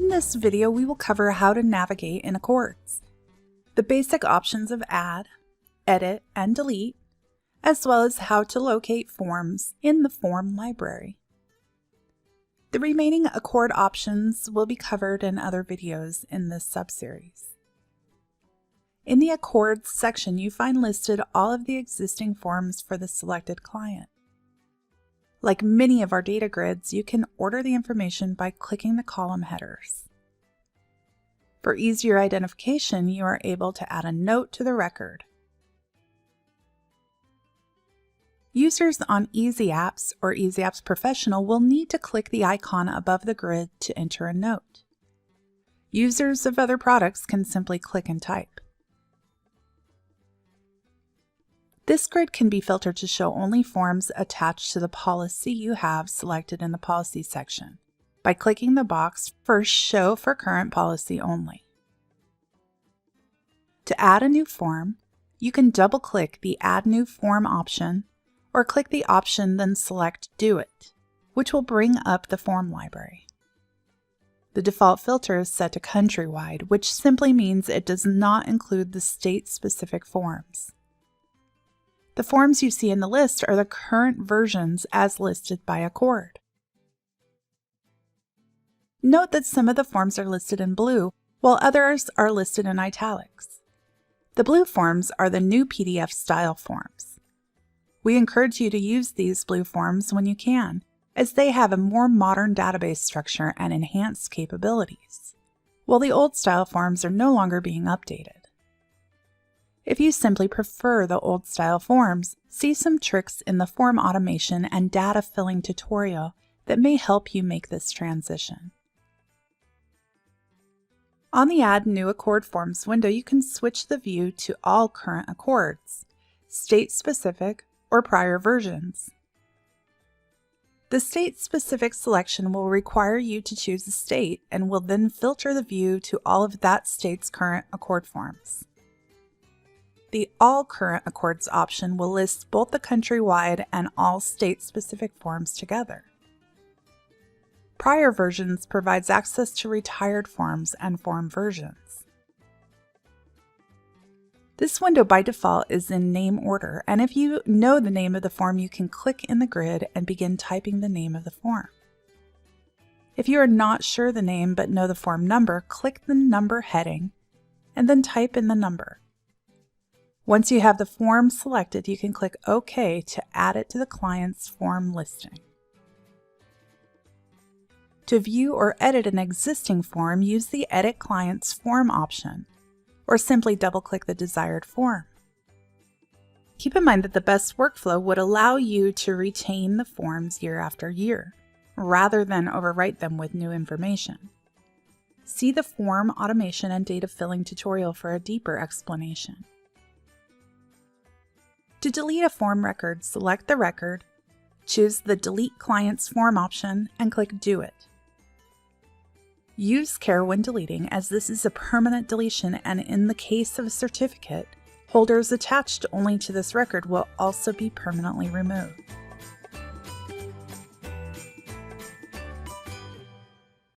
In this video, we will cover how to navigate in ACORDs, the basic options of add, edit, and delete, as well as how to locate forms in the form library. The remaining ACORD options will be covered in other videos in this subseries. In the ACORDs section, you find listed all of the existing forms for the selected client. Like many of our data grids, you can order the information by clicking the column headers. For easier identification, you are able to add a note to the record. Users on Easy Apps or Easy Apps Professional will need to click the icon above the grid to enter a note. Users of other products can simply click and type. This grid can be filtered to show only forms attached to the policy you have selected in the Policy section by clicking the box for Show for Current Policy Only. To add a new form, you can double-click the Add New Form option or click the option then select Do It, which will bring up the form library. The default filter is set to countrywide, which simply means it does not include the state-specific forms. The forms you see in the list are the current versions as listed by ACORD. Note that some of the forms are listed in blue, while others are listed in italics. The blue forms are the new PDF style forms. We encourage you to use these blue forms when you can, as they have a more modern database structure and enhanced capabilities, while the old style forms are no longer being updated. If you simply prefer the old style forms, see some tricks in the form automation and data filling tutorial that may help you make this transition. On the Add New ACORD Forms window, you can switch the view to all current ACORDs, state-specific, or prior versions. The state-specific selection will require you to choose a state and will then filter the view to all of that state's current ACORD forms. The All Current ACORDs option will list both the countrywide and all state-specific forms together. Prior versions provides access to retired forms and form versions. This window by default is in name order, and if you know the name of the form, you can click in the grid and begin typing the name of the form. If you are not sure the name but know the form number, click the number heading and then type in the number. Once you have the form selected, you can click OK to add it to the client's form listing. To view or edit an existing form, use the Edit Client's Form option, or simply double-click the desired form. Keep in mind that the best workflow would allow you to retain the forms year after year, rather than overwrite them with new information. See the Form Automation and Data Filling tutorial for a deeper explanation. To delete a form record, select the record, choose the Delete Client's Form option, and click Do It. Use care when deleting, as this is a permanent deletion, and in the case of a certificate, holders attached only to this record will also be permanently removed.